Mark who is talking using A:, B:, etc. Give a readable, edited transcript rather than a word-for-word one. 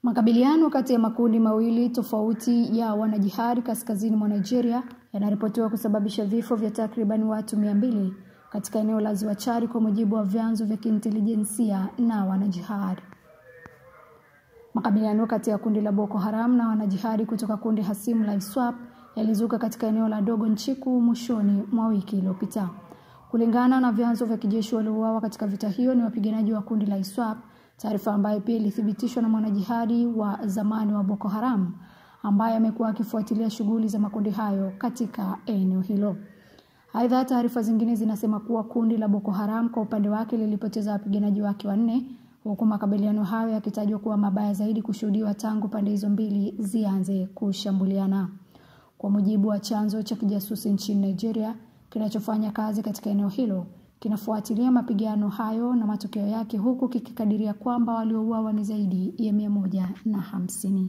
A: Makabiliano kati ya makundi mawili tofauti ya wanajihadi kaskazini mwa Nigeria yanaripotiwa kusababisha vifo vya takriban watu 200 katika eneo la Ziwa Chad, kwa mujibu wa vyanzo vya kiintelijensia na wanajihadi. Makabiliano kati ya kundi la Boko Haram na wanajihadi kutoka kundi hasimu la ISWAP yalizuka katika eneo la Dogon Chiku mwishoni mwa wiki iliyopita. Kulingana na vyanzo vya kijeshi, waliouawa katika vita hiyo ni wapiganaji wa kundi la ISWAP, taarifa ambayo pia ilithibitishwa na mwanajihadi wa zamani wa Boko Haram ambaye amekuwa akifuatilia shughuli za makundi hayo katika eneo hilo. Aidha, taarifa zingine zinasema kuwa kundi la Boko Haram kwa upande wake lilipoteza wapiganaji wake 4, huku makabiliano hayo yakitajwa kuwa mabaya zaidi kushuhudiwa tangu pande hizo mbili zianze kushambuliana. Kwa mujibu wa chanzo cha kijasusi nchini Nigeria kinachofanya kazi katika eneo hilo, kinafuatilia mapigano hayo na matokeo yake, huku kikikadiria kwamba waliouawa ni zaidi ya 150.